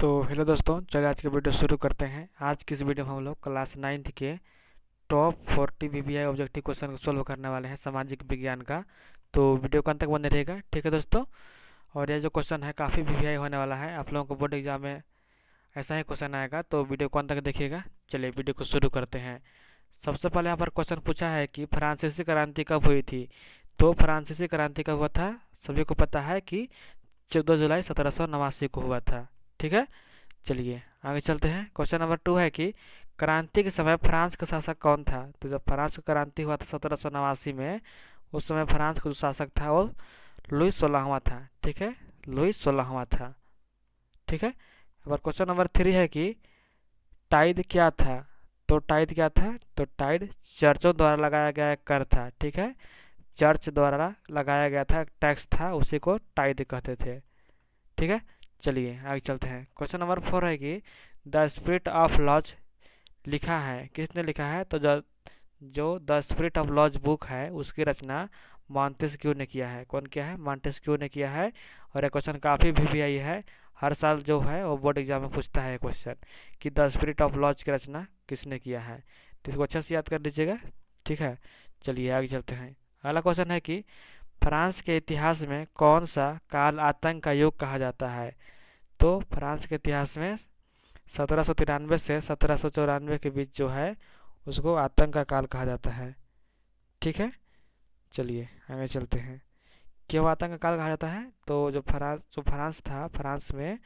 तो हेलो दोस्तों, चलिए आज की वीडियो शुरू करते हैं। आज की इस वीडियो में हम लोग क्लास 9th के टॉप 40 वीवीआई ऑब्जेक्टिव क्वेश्चन को सोल्व करने वाले हैं सामाजिक विज्ञान का। तो वीडियो को अंत तक बने रहेगा, ठीक है दोस्तों। और ये जो क्वेश्चन है काफ़ी वीवीआई होने वाला है, आप लोगों को बोर्ड एग्जाम में ऐसा ही क्वेश्चन आएगा, तो वीडियो को अंत तक देखिएगा। चलिए वीडियो को शुरू करते हैं। सबसे पहले यहाँ पर क्वेश्चन पूछा है कि फ्रांसीसी क्रांति कब हुई थी। तो फ्रांसीसी क्रांति कब हुआ था, सभी को पता है कि 14 जुलाई 1789 को हुआ था, ठीक है। चलिए आगे चलते हैं। क्वेश्चन नंबर 2 है कि क्रांति के समय फ्रांस का शासक कौन था। तो जब फ्रांस की क्रांति हुआ था 1789 में, उस समय फ्रांस का जो शासक था वो लुई 16वां था, ठीक है। लुई 16वां था, ठीक है। अब क्वेश्चन नंबर 3 है कि टाइड क्या था। तो टाइड क्या था, तो टाइड चर्चों द्वारा लगाया गया एक कर था, ठीक है। चर्च द्वारा लगाया गया था टैक्स था, उसी को टाइड कहते थे, ठीक है। चलिए आगे चलते हैं। क्वेश्चन नंबर 4 है कि द स्पिरिट ऑफ लॉज लिखा है, किसने लिखा है। तो जो the spirit of laws book है उसकी रचना मॉन्टेस्क्यू ने किया है। कौन किया है, मॉन्टेस्क्यू ने किया है। और यह क्वेश्चन काफ़ी भी आई है, हर साल जो है वो बोर्ड एग्जाम में पूछता है क्वेश्चन कि द स्पिरिट ऑफ लॉज की रचना किसने किया है। तो इसको अच्छे से याद कर लीजिएगा, ठीक है। चलिए आगे चलते हैं। अगला क्वेश्चन है कि फ्रांस के इतिहास में कौन सा काल आतंक का युग कहा जाता है। तो फ्रांस के इतिहास में 1793 से 1794 के बीच जो है उसको आतंक का काल कहा जाता है, ठीक है। चलिए आगे चलते हैं। क्यों आतंक का काल कहा जाता है। तो जो फ्रांस था, फ्रांस में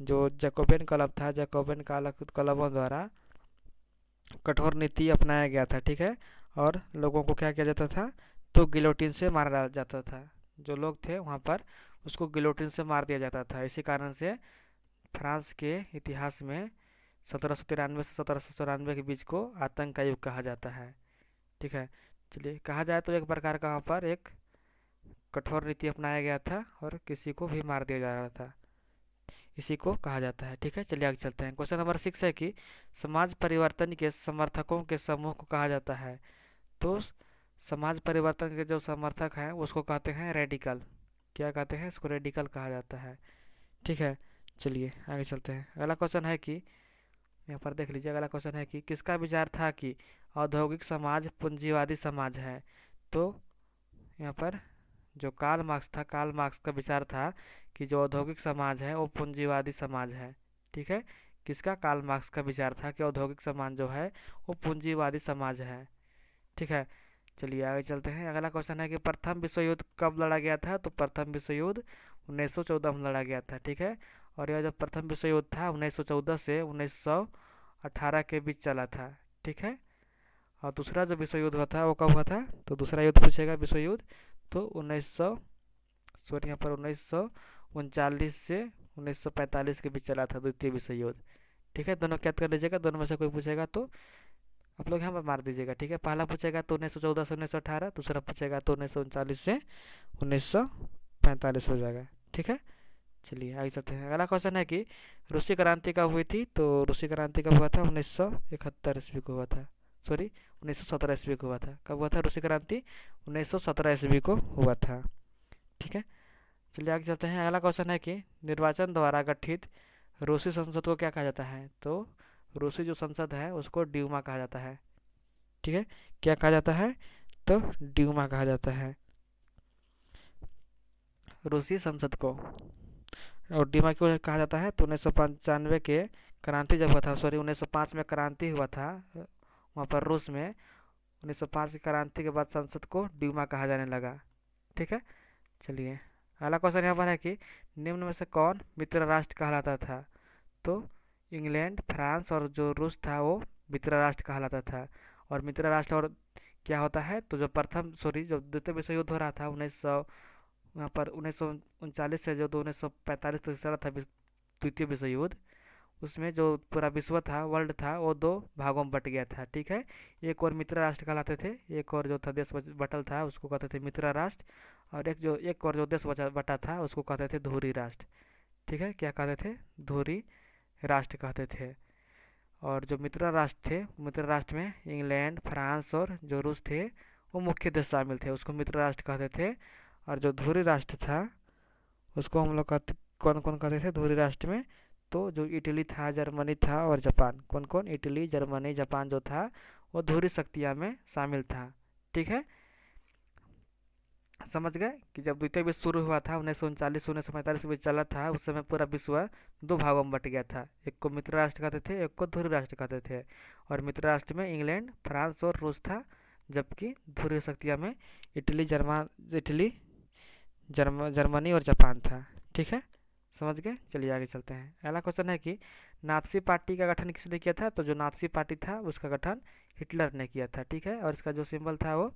जो जैकोबियन क्लब था, जैकोबियन क्लबों द्वारा कठोर नीति अपनाया गया था, ठीक है। और लोगों को क्या किया जाता था, तो गिलोटिन से मारा जाता था। जो लोग थे वहाँ पर उसको गिलोटिन से मार दिया जाता था। इसी कारण से फ्रांस के इतिहास में 1793 से 1794 के बीच को आतंक का युग कहा जाता है, ठीक है। चलिए कहा जाए तो एक प्रकार का वहाँ पर एक कठोर नीति अपनाया गया था और किसी को भी मार दिया जा रहा था, इसी को कहा जाता है, ठीक है। चलिए आगे चलते हैं। क्वेश्चन नंबर 6 है कि समाज परिवर्तन के समर्थकों के समूह को कहा जाता है। तो समाज परिवर्तन के जो समर्थक हैं उसको कहते हैं रेडिकल। क्या कहते हैं, इसको रेडिकल कहा जाता है, ठीक है। चलिए आगे चलते हैं। अगला क्वेश्चन है कि यहाँ पर देख लीजिए, अगला क्वेश्चन है कि किसका विचार था कि औद्योगिक समाज पूंजीवादी समाज है। तो यहाँ पर जो कार्ल मार्क्स था, कार्ल मार्क्स का विचार था कि जो औद्योगिक समाज है वो पूंजीवादी समाज है, ठीक है। किसका, कार्ल मार्क्स का विचार था कि औद्योगिक समाज जो है वो पूंजीवादी समाज है, ठीक है। चलिए आगे चलते हैं। अगला क्वेश्चन है कि प्रथम विश्व युद्ध कब लड़ा गया था। तो प्रथम विश्व युद्ध 1914 में लड़ा गया था, ठीक है। और यह जो प्रथम विश्व युद्ध था 1914 से 1918 के बीच चला था, ठीक है। और दूसरा जो विश्व युद्ध हुआ था वो कब हुआ था। तो दूसरा युद्ध पूछेगा विश्व युद्ध, तो 1900 सॉरी यहाँ पर 1939 से 1945 के बीच चला था द्वितीय विश्व युद्ध, ठीक है। दोनों याद कर लीजिएगा, दोनों में से कोई पूछेगा तो आप लोग यहाँ पर मार दीजिएगा, ठीक है। पहला पूछेगा तो 1914 से 1918, दूसरा पूछेगा तो 1939 से 1945 हो जाएगा, ठीक है। चलिए आगे चलते हैं। अगला क्वेश्चन है कि रूसी क्रांति कब हुई थी। तो रूसी क्रांति कब हुआ था, 1971 ईस्वी को हुआ था, सॉरी 1917 ईस्वी को हुआ था। कब हुआ था रूसी क्रांति, 1917 ईस्वी को हुआ था, ठीक है। चलिए आगे चलते हैं। अगला क्वेश्चन है कि निर्वाचन द्वारा गठित रूसी संसद को क्या कहा जाता है। तो रूसी जो संसद है उसको ड्यूमा कहा जाता है, ठीक है। क्या कहा जाता है, तो ड्यूमा कहा जाता है रूसी संसद को। और ड्यूमा क्यों कहा जाता है, तो 1995 के क्रांति जब हुआ था, सॉरी 1905 में क्रांति हुआ था वहाँ पर रूस में, 1905 की क्रांति के बाद संसद को ड्यूमा कहा जाने लगा, ठीक है। चलिए अगला क्वेश्चन यहाँ पर है कि निम्न में से कौन मित्र राष्ट्र कहलाता था। तो इंग्लैंड, फ्रांस और जो रूस था वो मित्र राष्ट्र कहलाता था। और मित्र राष्ट्र और क्या होता है, तो जो प्रथम सॉरी जो द्वितीय विश्व युद्ध हो रहा था 1900 वहाँ पर 1939 से जो 1945 तक चला था द्वितीय विश्व युद्ध, उसमें जो पूरा विश्व था, वर्ल्ड था, वो दो भागों में बट गया था, ठीक है। एक और मित्र राष्ट्र कहलाते थे, एक और जो था देश बटल था उसको कहते थे मित्र राष्ट्र, और एक और जो देश बटा था उसको कहते थे धुरी राष्ट्र, ठीक है। क्या कहते थे, धुरी राष्ट्र कहते थे। और जो मित्र राष्ट्र थे, मित्र राष्ट्र में इंग्लैंड, फ्रांस और जो रूस थे वो मुख्य देश शामिल थे, उसको मित्र राष्ट्र कहते थे। और जो धुरी राष्ट्र था उसको हम लोग कहते, कौन कौन कहते थे धुरी राष्ट्र में, तो जो इटली था, जर्मनी था और जापान, कौन कौन, इटली, जर्मनी, जापान जो था वो ध्रुवीय शक्तियाँ में शामिल था। ठीक है, समझ गए कि जब द्वितीय विश्व शुरू हुआ था 1939 1945 में चला था, उस समय पूरा विश्व दो भागों में बट गया था। एक को मित्र राष्ट्र कहते थे, एक को ध्रुवीय राष्ट्र कहते थे। और मित्र राष्ट्र में इंग्लैंड, फ्रांस और रूस था, जबकि ध्रुवीय शक्तियाँ में इटली, जर्मनी और जापान था। ठीक है, समझ गए। चलिए आगे चलते हैं। अगला क्वेश्चन है कि नाथसी पार्टी का गठन किसने किया था? तो जो नाथसी पार्टी था उसका गठन हिटलर ने किया था। ठीक है, और इसका जो सिंबल था वो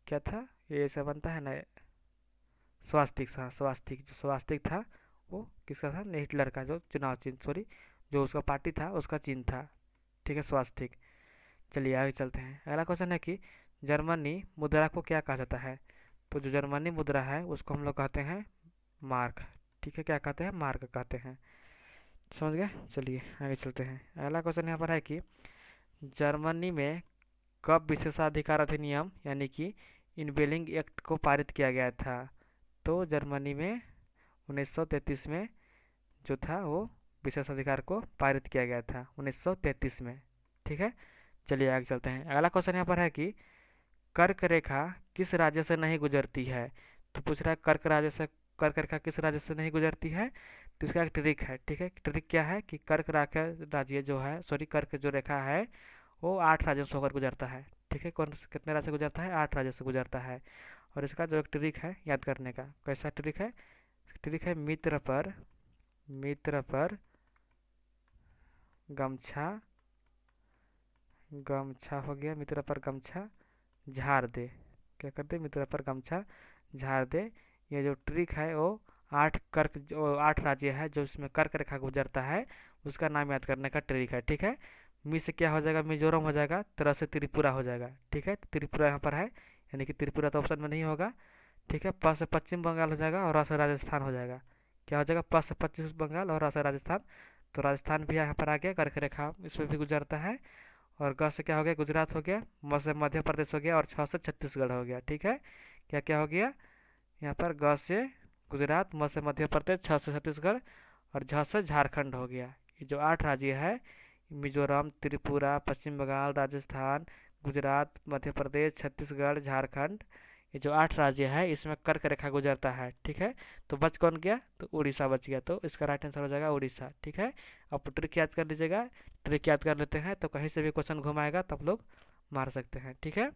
क्या था? ये ऐसा बनता है ना, स्वास्तिक। हाँ, स्वास्तिक, जो स्वास्तिक था वो किसका था? हिटलर का जो चुनाव चिन्ह, सॉरी, जो उसका पार्टी था उसका चिन्ह था। ठीक है, स्वास्तिक। चलिए आगे चलते हैं। अगला क्वेश्चन है कि जर्मनी मुद्रा को क्या कहा जाता है? तो जो जर्मनी मुद्रा है उसको हम लोग कहते हैं मार्क। ठीक है, क्या कहते हैं? मार्क कहते हैं। समझ गए। चलिए आगे चलते हैं। अगला क्वेश्चन यहाँ पर है कि जर्मनी में कब विशेषाधिकार अधिनियम यानी कि इनवेलिंग एक्ट को पारित किया गया था? तो जर्मनी में 1933 में जो था वो विशेषाधिकार को पारित किया गया था 1933 में। ठीक है, चलिए आगे चलते हैं। अगला क्वेश्चन यहाँ पर है कि कर्क रेखा किस राज्य से नहीं गुजरती है? तो पूछ रहा है कर्क रेखा किस राज्य से नहीं गुजरती है? तो इसका एक ट्रिक है। ठीक है, ट्रिक क्या है कि कर्क रेखा राज्य जो है, सॉरी, कर्क जो रेखा है वो 8 राज्यों से होकर गुजरता है। ठीक है, कितने राज्य से गुजरता है? 8 राज्यों से गुजरता है। और इसका जो एक ट्रिक है याद करने का, कैसा ट्रिक है? ट्रिक है मित्र पर गमछा, गमछा हो गया, मित्र पर गमछा झाड़ दे। क्या कर दे? मित्र पर गमछा झाड़ दे। ये जो ट्रिक है वो 8 राज्य है जो इसमें कर्क रेखा गुजरता है उसका नाम याद करने का ट्रिक है। ठीक है, मी से क्या हो जाएगा? मिजोरम हो जाएगा, तरह से त्रिपुरा हो जाएगा। ठीक है, त्रिपुरा यहाँ पर है, यानी कि त्रिपुरा तो ऑप्शन में नहीं होगा। ठीक है, प से पश्चिम बंगाल हो जाएगा और र से राजस्थान हो जाएगा। क्या हो जाएगा? प से पश्चिम बंगाल और र से राजस्थान। तो राजस्थान भी यहाँ पर आ गया, कर्क रेखा इसमें भी गुजरता है। और ग से क्या हो गया? गुजरात हो गया। म से मध्य प्रदेश हो गया और छ से छत्तीसगढ़ हो गया। ठीक है, क्या क्या हो गया यहाँ पर? ग से गुजरात, म से मध्य प्रदेश, छ से छत्तीसगढ़ और झ से झारखंड हो गया। ये जो 8 राज्य है, मिजोरम, त्रिपुरा, पश्चिम बंगाल, राजस्थान, गुजरात, मध्य प्रदेश, छत्तीसगढ़, झारखंड, ये जो 8 राज्य है इसमें कर्क रेखा गुजरता है। ठीक है, तो बच कौन गया? तो उड़ीसा बच गया। तो इसका राइट आंसर हो जाएगा उड़ीसा। ठीक है, अब ट्रिक याद कर लीजिएगा। ट्रिक याद कर लेते हैं तो कहीं से भी क्वेश्चन घुमाएगा तब लोग मार सकते हैं। ठीक है,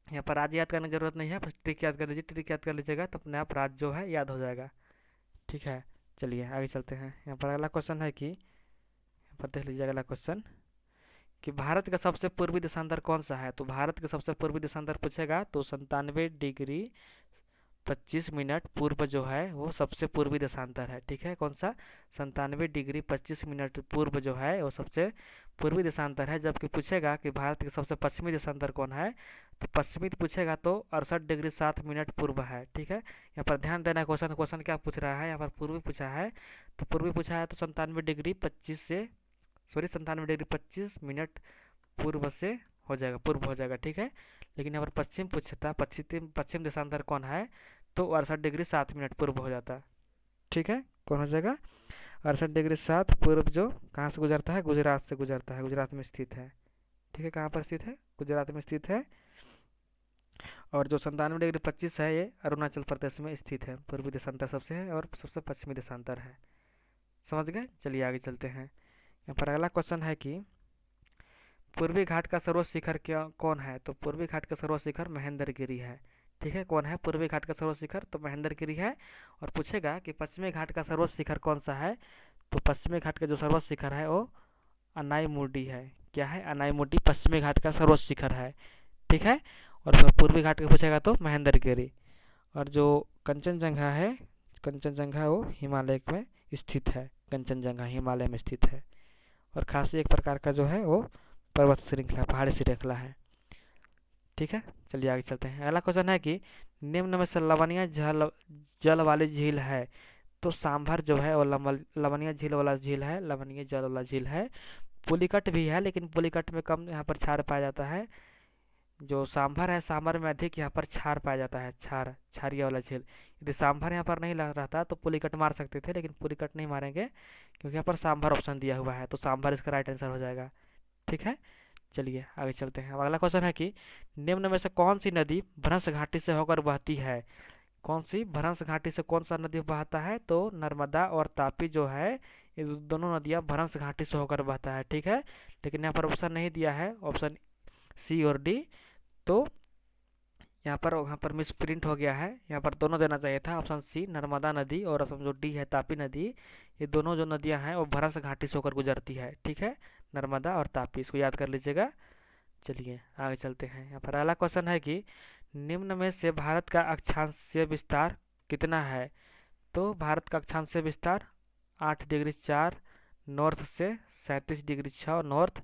यहाँ पर राज्य याद करने की जरूरत नहीं है, बस ट्रिक याद कर लीजिए। ट्रिक याद कर लीजिएगा तो अपने आप राज्य जो है याद हो जाएगा। ठीक है, चलिए आगे चलते हैं। यहाँ पर अगला क्वेश्चन है कि, यहाँ पर देख लीजिए अगला क्वेश्चन कि भारत का सबसे पूर्वी देशांतर कौन सा है? तो भारत का सबसे पूर्वी देशांतर पूछेगा तो 97 डिग्री 25 मिनट पूर्व जो है वो सबसे पूर्वी देशांतर है। ठीक है, कौन सा? 97 डिग्री 25 मिनट पूर्व जो है वो सबसे पूर्वी देशांतर है। जबकि पूछेगा कि भारत के सबसे पश्चिमी देशांतर कौन है, तो पश्चिमी पूछेगा तो 68 डिग्री 7 मिनट पूर्व है। ठीक है, यहाँ पर ध्यान देना, क्वेश्चन क्वेश्चन क्या पूछ रहा है? यहाँ पर पूर्वी पूछा है, तो पूर्वी पूछा है तो 97 डिग्री 25 मिनट पूर्व से हो जाएगा, पूर्व हो जाएगा। ठीक है, लेकिन यहाँ पर पश्चिम पूछता, पश्चिम देशांतर कौन है, तो 68 डिग्री 7 मिनट पूर्व हो जाता। ठीक है, कौन हो जाएगा? 68 डिग्री 7 पूर्व, जो कहाँ से गुजरता है? गुजरात से गुजरता है, गुजरात में स्थित है। ठीक है, कहाँ पर स्थित है? गुजरात में स्थित है। और जो 97 डिग्री 25 है ये अरुणाचल प्रदेश में स्थित है। पूर्वी देशांतर सबसे है और सबसे पश्चिमी देशांतर है। समझ गए। चलिए आगे चलते हैं। यहाँ पर अगला क्वेश्चन है कि पूर्वी घाट का सर्वोच्च शिखर क्या कौन है? तो पूर्वी घाट का सर्वोच्च शिखर महेंद्रगिरी है। ठीक है, कौन है पूर्वी घाट का सर्वोच्च शिखर? तो महेंद्रगिरी है। और पूछेगा कि पश्चिमी घाट का सर्वोच्च शिखर कौन सा है? तो पश्चिमी घाट का जो सर्वोच्च शिखर है वो अनाईमुडी है। क्या है? अनाईमुडी पश्चिमी घाट का सर्वोच्च शिखर है। ठीक है, और पूर्वी घाट का पूछेगा तो महेंद्रगिरी। और जो कंचनजंगा है, कंचनजंगा वो हिमालय में स्थित है। कंचनजंगा हिमालय में स्थित है और खासी एक प्रकार का जो है वो पर्वत श्रृंखला, पहाड़ी श्रृंखला है। ठीक है, चलिए आगे चलते हैं। अगला क्वेश्चन है कि निम्न में से लवणीय जल वाली झील है? तो सांभर जो है वो लवणीय झील वाला झील है, लवणीय जल वाला झील है। पुलिकट भी है, लेकिन पुलिकट में कम यहाँ पर क्षार पाया जाता है। जो सांभर है, सांभर में अधिक यहाँ पर क्षार पाया जाता है, क्षार, क्षारीय वाला झील। यदि सांभर यहाँ पर नहीं रहता तो पुलिकट मार सकते थे, लेकिन पुलिकट नहीं मारेंगे क्योंकि यहाँ पर सांभर ऑप्शन दिया हुआ है, तो सांभर इसका राइट आंसर हो जाएगा। ठीक है, चलिए आगे चलते हैं। अब अगला क्वेश्चन है कि निम्न में से कौन सी नदी भ्रंश घाटी से होकर बहती है? कौन सी भ्रंश घाटी से कौन सा नदी बहता है? तो नर्मदा और तापी जो है, ये दोनों नदियां भ्रंश घाटी से होकर बहता है। ठीक है, लेकिन यहाँ पर ऑप्शन नहीं दिया है, ऑप्शन सी और डी। तो यहाँ पर मिस प्रिंट हो गया है, यहाँ पर दोनों देना चाहिए था, ऑप्शन सी नर्मदा नदी और ऑप्शन जो डी है तापी नदी। ये दोनों जो नदियां हैं वो भ्रंश घाटी से होकर गुजरती है। ठीक है, नर्मदा और तापी, इसको याद कर लीजिएगा। चलिए आगे चलते हैं। यहाँ पर अगला क्वेश्चन है कि निम्न में से भारत का अक्षांशीय विस्तार कितना है? तो भारत का अक्षांशीय विस्तार 8 डिग्री 4 नॉर्थ से 37 डिग्री 6 नॉर्थ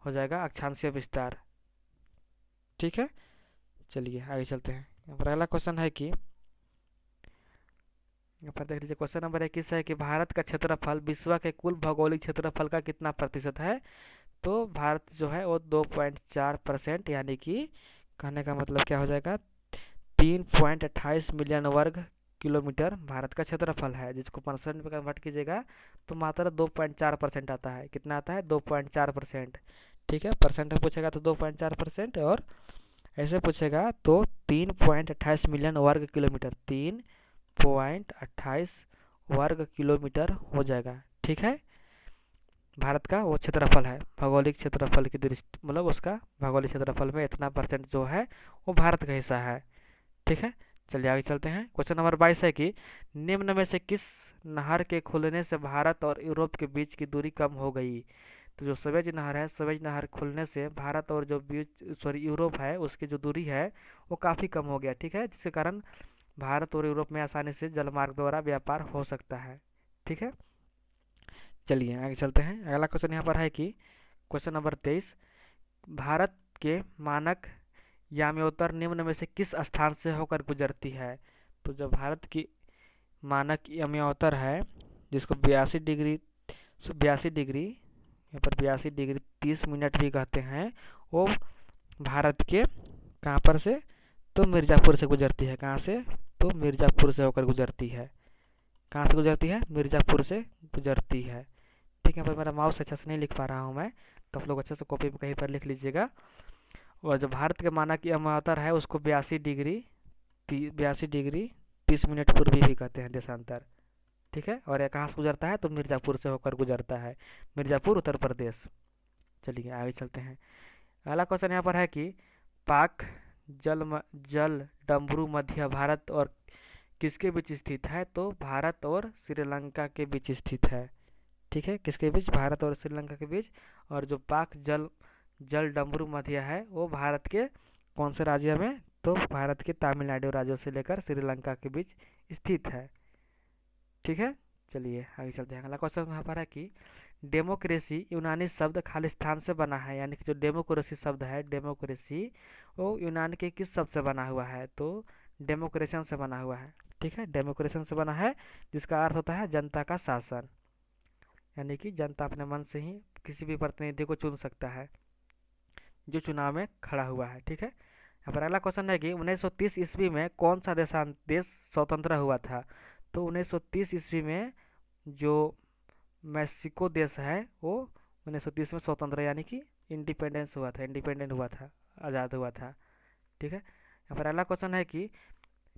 हो जाएगा अक्षांशीय विस्तार। ठीक है, चलिए आगे चलते हैं। यहाँ पर अगला क्वेश्चन है कि यहाँ पर देख लीजिए, क्वेश्चन नंबर 21 है कि भारत का क्षेत्रफल विश्व के कुल भौगोलिक क्षेत्रफल का कितना प्रतिशत है? तो भारत जो है वो 2.4%, यानी कि कहने का मतलब क्या हो जाएगा, 3.28 मिलियन वर्ग किलोमीटर भारत का क्षेत्रफल है, जिसको परसेंट में कन्वर्ट कीजिएगा तो मात्र 2.4% आता है। कितना आता है? 2.4%। ठीक है, परसेंट में पूछेगा तो 2.4%, और ऐसे पूछेगा तो 3.28 मिलियन वर्ग किलोमीटर, 3.28 वर्ग किलोमीटर हो जाएगा। ठीक है, भारत का वो क्षेत्रफल है, भौगोलिक क्षेत्रफल की दृष्टि, मतलब उसका भौगोलिक क्षेत्रफल में इतना परसेंट जो है वो भारत का हिस्सा है। ठीक है, चलिए आगे चलते हैं। क्वेश्चन नंबर 22 है कि निम्न में से किस नहर के खुलने से भारत और यूरोप के बीच की दूरी कम हो गई? तो जो सवेज नहर है, सवेज नहर खुलने से भारत और जो यूरोप है उसकी जो दूरी है वो काफ़ी कम हो गया। ठीक है, जिसके कारण भारत और यूरोप में आसानी से जलमार्ग द्वारा व्यापार हो सकता है। ठीक है, चलिए आगे चलते हैं। अगला क्वेश्चन यहाँ पर है कि क्वेश्चन नंबर 23, भारत के मानक याम्योत्तर निम्न में से किस स्थान से होकर गुजरती है? तो जो भारत की मानक याम्योत्तर है, जिसको 82 डिग्री यहाँ पर 82 डिग्री 30 मिनट भी कहते हैं, वो भारत के कहाँ पर से? तो मिर्ज़ापुर से गुजरती है। कहाँ से? तो मिर्ज़ापुर से होकर गुजरती है। कहाँ से गुजरती है? मिर्ज़ापुर से गुजरती है। ठीक है, पर मेरा माउस अच्छा से नहीं लिख पा रहा हूँ मैं, तो आप लोग अच्छे से कॉपी पर कहीं पर लिख लीजिएगा। और जो भारत के मानक याम्योत्तर है उसको 82 डिग्री 30 मिनट पूर्वी भी कहते हैं, देशांतर। ठीक है, और यह कहाँ से गुजरता है? तो मिर्ज़ापुर से होकर गुजरता है, मिर्ज़ापुर उत्तर प्रदेश। चलिए आगे चलते हैं। अगला क्वेश्चन यहाँ पर है कि पाक जल डमरू मध्य भारत और किसके बीच स्थित है? तो भारत और श्रीलंका के बीच स्थित है। ठीक है, किसके बीच? भारत और श्रीलंका के बीच। और जो पाक जल डमरू मध्य है वो भारत के कौन से राज्य में? तो भारत के तमिलनाडु राज्यों से लेकर श्रीलंका के बीच स्थित है। ठीक है, चलिए आगे चलते हैं। अगला क्वेश्चन यहाँ पर है कि डेमोक्रेसी यूनानी शब्द खालिस्तान से बना है, यानी कि जो डेमोक्रेसी शब्द है, डेमोक्रेसी वो यूनान के किस शब्द से बना हुआ है? तो डेमोक्रेशन से बना हुआ है। ठीक है, डेमोक्रेशन से बना है, जिसका अर्थ होता है जनता का शासन, यानी कि जनता अपने मन से ही किसी भी प्रतिनिधि को चुन सकता है जो चुनाव में खड़ा हुआ है। ठीक है, यहाँ पर अगला क्वेश्चन है कि 1930 ईस्वी में कौन सा देश स्वतंत्र हुआ था? तो 1930 ईस्वी में जो मैक्सिको देश है वो 1930 में स्वतंत्र, यानी कि इंडिपेंडेंस हुआ था, इंडिपेंडेंट हुआ था, आज़ाद हुआ था। ठीक है, यहाँ पर अगला क्वेश्चन है कि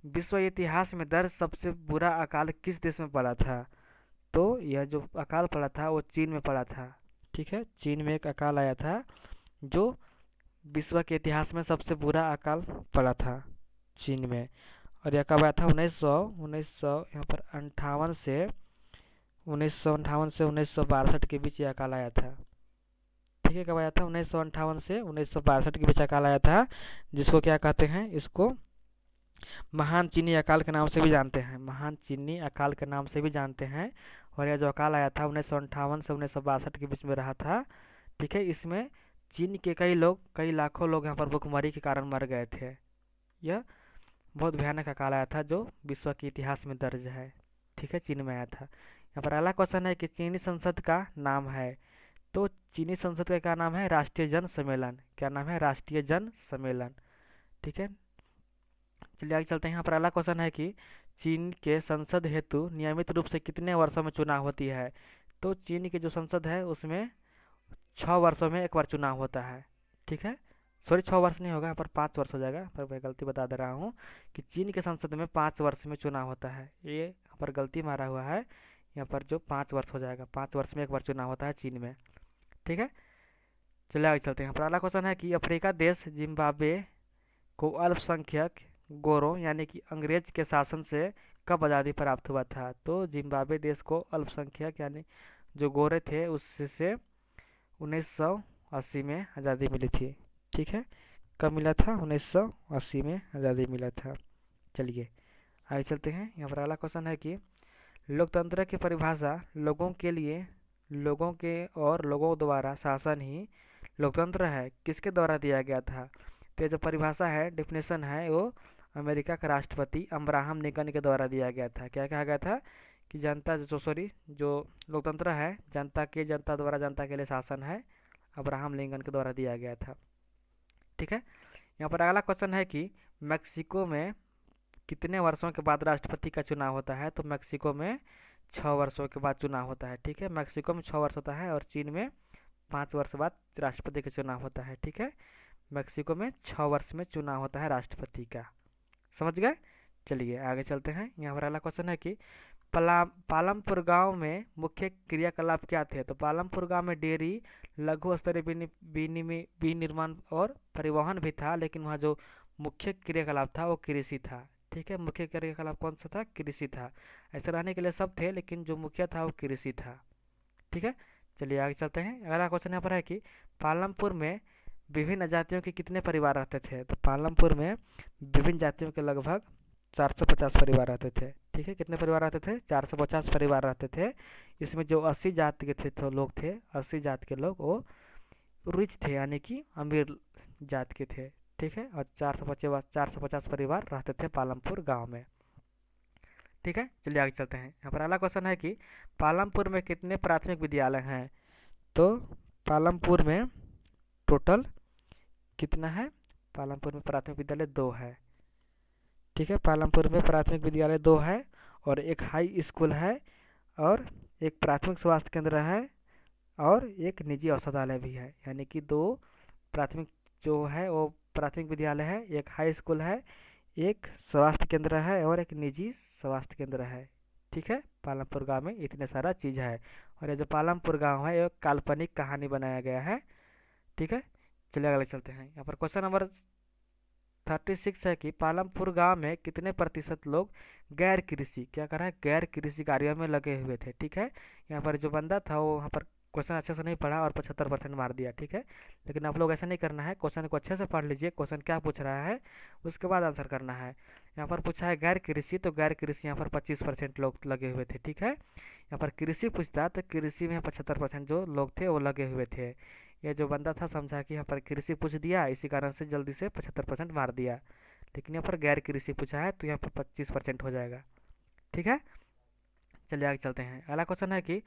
विश्व इतिहास में दर्ज सबसे बुरा अकाल किस देश में पड़ा था? तो यह जो अकाल पड़ा था वो चीन में पड़ा था। ठीक है, चीन में एक अकाल आया था जो विश्व के इतिहास में सबसे बुरा अकाल पड़ा था चीन में। और यह कब आया था? 1900 यहाँ पर 1958 से 1962 के बीच यह अकाल आया था। ठीक है, कब आया था? 1958 से 1962 के बीच अकाल आया था, जिसको क्या कहते हैं? इसको महान चीनी अकाल के नाम से भी जानते हैं, महान चीनी अकाल के नाम से भी जानते हैं। और यह जो अकाल आया था 1958 से 1962 के बीच में रहा था। ठीक है, इसमें चीन के कई लाखों लोग यहाँ पर भूखमरी के कारण मर गए थे। यह बहुत भयानक अकाल आया था जो विश्व के इतिहास में दर्ज है। ठीक है, चीन में आया था। यहाँ पर अगला क्वेश्चन है कि चीनी संसद का नाम है? तो चीनी संसद का क्या नाम है? राष्ट्रीय जन सम्मेलन। क्या नाम है? राष्ट्रीय जन सम्मेलन। ठीक है, चलिए आगे चलते हैं। यहाँ पर अगला क्वेश्चन है कि चीन के संसद हेतु नियमित रूप से कितने वर्षों में चुनाव होती है? तो चीन की जो संसद है उसमें 6 वर्षों में एक बार चुनाव होता है। ठीक है, सॉरी 6 वर्ष नहीं होगा, यहाँ पर 5 वर्ष हो जाएगा, पर मैं गलती बता दे रहा हूँ कि चीन के संसद में 5 वर्ष में चुनाव होता है। ये यहाँ पर गलती मारा हुआ है, यहाँ पर जो 5 वर्ष हो जाएगा, 5 वर्ष में एक बार चुनाव होता है चीन में। ठीक है, चलिए आगे चलते हैं। यहाँ पर अगला क्वेश्चन है कि अफ्रीका देश जिम्बाब्वे को अल्पसंख्यक गोरों यानी कि अंग्रेज के शासन से कब आज़ादी प्राप्त हुआ था? तो जिम्बाब्वे देश को अल्पसंख्यक यानी जो गोरे थे उससे 1980 में आज़ादी मिली थी। ठीक है, कब मिला था? 1980 में आज़ादी मिला था। चलिए आगे चलते हैं। यहाँ पर अगला क्वेश्चन है कि लोकतंत्र की परिभाषा लोगों के लिए, लोगों के और लोगों द्वारा शासन ही लोकतंत्र है, किसके द्वारा दिया गया था? तो जो परिभाषा है, डेफिनेशन है, वो अमेरिका के राष्ट्रपति अब्राहम लिंकन के द्वारा दिया गया था। क्या कहा गया था कि जनता जो लोकतंत्र है जनता के, जनता द्वारा जनता के लिए शासन है, अब्राहम लिंकन के द्वारा दिया गया था। ठीक है, यहाँ पर अगला क्वेश्चन है कि मैक्सिको में कितने वर्षों के बाद राष्ट्रपति का चुनाव होता है? तो मैक्सिको में 6 वर्षों के बाद चुनाव होता है। ठीक है, मैक्सिको में 6 वर्ष होता है और चीन में 5 वर्ष बाद राष्ट्रपति का चुनाव होता है। ठीक है, मैक्सिको में 6 वर्ष में चुनाव होता है राष्ट्रपति का। समझ गए? चलिए आगे चलते हैं। यहाँ पर अगला क्वेश्चन है कि पालमपुर गांव में मुख्य क्रियाकलाप क्या थे? तो पालमपुर गांव में डेयरी, लघु स्तरीय विनिर्माण और परिवहन भी था, लेकिन वहाँ जो मुख्य क्रियाकलाप था वो कृषि था। ठीक है, मुख्य क्रियाकलाप कौन सा था? कृषि था। ऐसे रहने के लिए सब थे, लेकिन जो मुख्य था वो कृषि था। ठीक है, चलिए आगे चलते हैं। अगला क्वेश्चन यहाँ पर है कि पालमपुर में विभिन्न जातियों के कितने परिवार रहते थे? तो पालमपुर में विभिन्न जातियों के लगभग 450 परिवार रहते थे। ठीक है, कितने परिवार रहते थे? 450 परिवार रहते थे। इसमें जो 80 जात के थे तो लोग थे, 80 जात के लोग वो रिच थे, यानी कि अमीर जात के थे। ठीक है, और 450 परिवार रहते थे पालमपुर गांव में। ठीक है, चलिए आगे चलते हैं। यहाँ पर अगला क्वेश्चन है कि पालमपुर में कितने प्राथमिक विद्यालय हैं? तो पालमपुर में टोटल कितना है? पालमपुर में प्राथमिक विद्यालय 2 है। ठीक है, पालमपुर में प्राथमिक विद्यालय 2 है और एक हाई स्कूल है और एक प्राथमिक स्वास्थ्य केंद्र है और एक निजी औषधालय भी है, यानी कि 2 प्राथमिक जो है वो प्राथमिक विद्यालय है, एक हाई स्कूल है, एक स्वास्थ्य केंद्र है और एक निजी स्वास्थ्य केंद्र है। ठीक है, पालमपुर गांव में इतने सारा चीज़ है और ये जो पालमपुर गांव है ये काल्पनिक कहानी बनाया गया है। ठीक है, चलिए अगले चलते हैं। यहाँ पर क्वेश्चन नंबर 36 है कि पालमपुर गांव में कितने प्रतिशत लोग गैर कृषि, क्या कर रहा है? गैर कृषि कार्यों में लगे हुए थे। ठीक है, यहाँ पर जो बंदा था वो यहाँ पर क्वेश्चन अच्छे से नहीं पढ़ा और 75% मार दिया। ठीक है, लेकिन आप लोग ऐसा नहीं करना है, क्वेश्चन को अच्छे से पढ़ लीजिए, क्वेश्चन क्या पूछ रहा है उसके बाद आंसर करना है। यहाँ पर पूछा है गैर कृषि, तो गैर कृषि यहाँ पर 25% लोग लगे हुए थे। ठीक है, यहाँ पर कृषि पूछता तो कृषि में 75% जो लोग थे वो लगे हुए थे। ये जो बंदा था समझा कि यहाँ पर कृषि पूछ दिया, इसी कारण से जल्दी से 75% मार दिया, लेकिन यहाँ पर गैर कृषि पूछा है तो यहाँ पर 25% हो जाएगा। ठीक है, चलिए आगे चलते हैं। अगला क्वेश्चन है कि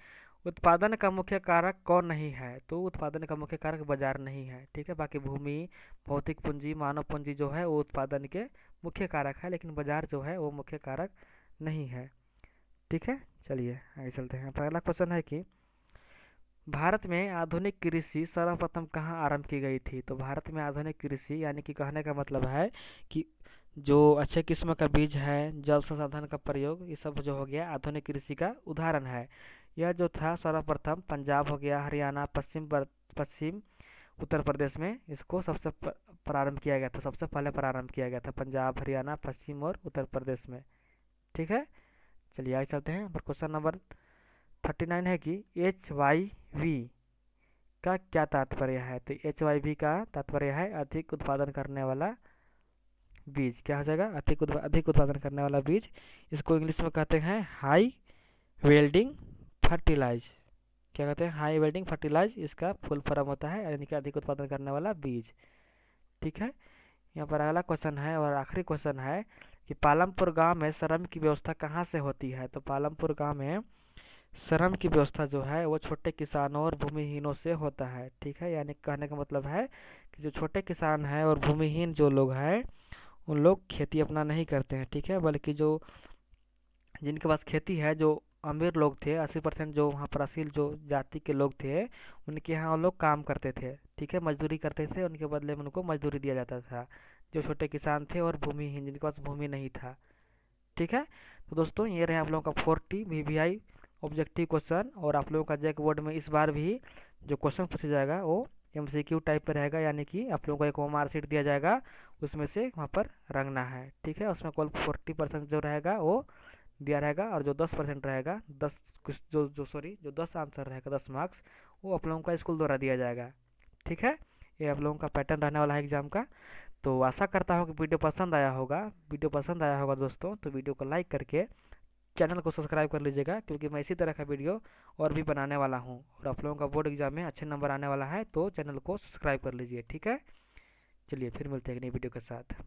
उत्पादन का मुख्य कारक कौन नहीं है? तो उत्पादन का मुख्य कारक बाजार नहीं है। ठीक है, बाकी भूमि, भौतिक पूंजी, मानव पूंजी जो है वो उत्पादन के मुख्य कारक है, लेकिन बाजार जो है वो मुख्य कारक नहीं है। ठीक है, चलिए आगे चलते हैं। पहला क्वेश्चन है कि भारत में आधुनिक कृषि सर्वप्रथम कहाँ आरंभ की गई थी? तो भारत में आधुनिक कृषि यानी कि कहने का मतलब है कि जो अच्छे किस्म का बीज है, जल संसाधन का प्रयोग, ये सब जो हो गया आधुनिक कृषि का उदाहरण है। यह जो था सर्वप्रथम पंजाब हो गया, हरियाणा, पश्चिम उत्तर प्रदेश में इसको सबसे प्रारंभ किया गया था, सबसे पहले प्रारंभ किया गया था पंजाब, हरियाणा, पश्चिम और उत्तर प्रदेश में। ठीक है, चलिए आगे चलते हैं। क्वेश्चन नंबर 39 है कि HYV का क्या तात्पर्य है? तो HYV का तात्पर्य है अधिक उत्पादन करने वाला बीज। क्या हो जाएगा? अधिक उत्पादन करने वाला बीज। इसको इंग्लिश में कहते हैं हाई वेल्डिंग फर्टिलाइज। क्या कहते हैं? हाई वेल्डिंग फर्टिलाइज, इसका फुल फॉर्म होता है, यानी कि अधिक उत्पादन करने वाला बीज। ठीक है, यहाँ पर अगला क्वेश्चन है और आखिरी क्वेश्चन है कि पालमपुर गांव में श्रम की व्यवस्था कहाँ से होती है? तो पालमपुर गांव में श्रम की व्यवस्था जो है वो छोटे किसानों और भूमिहीनों से होता है। ठीक है, यानी कहने का मतलब है कि जो छोटे किसान हैं और भूमिहीन जो लोग हैं उन लोग खेती अपना नहीं करते हैं। ठीक है, बल्कि जो जिनके पास खेती है, जो अमीर लोग थे, 80% जो वहाँ पर असील जो जाति के लोग थे, उनके यहाँ वो लोग काम करते थे। ठीक है, मजदूरी करते थे, उनके बदले में उनको मजदूरी दिया जाता था। जो छोटे किसान थे और भूमिहीन जिनके पास भूमि नहीं था। ठीक है, तो दोस्तों ये रहे आप लोगों का 40 VVI ऑब्जेक्टिव क्वेश्चन। और आप लोगों का जैक बोर्ड में इस बार भी जो क्वेश्चन पूछा जाएगा वो MCQ टाइप पर रहेगा, यानी कि आप लोगों को एक मार्क शीट दिया जाएगा, उसमें से वहाँ पर रंगना है। ठीक है, उसमें केवल 40% जो रहेगा वो दिया रहेगा, और जो 10% रहेगा, 10 कुछ जो जो सॉरी जो 10 आंसर रहेगा, 10 मार्क्स, वो आप लोगों का स्कूल द्वारा दिया जाएगा। ठीक है, ये आप लोगों का पैटर्न रहने वाला है एग्जाम का। तो आशा करता हूँ कि वीडियो पसंद आया होगा। वीडियो पसंद आया होगा दोस्तों तो वीडियो को लाइक करके चैनल को सब्सक्राइब कर लीजिएगा, क्योंकि मैं इसी तरह का वीडियो और भी बनाने वाला हूँ। और आप लोगों का बोर्ड एग्जाम में अच्छे नंबर आने वाला है, तो चैनल को सब्सक्राइब कर लीजिए। ठीक है, चलिए फिर मिलते हैं एक नई वीडियो के साथ।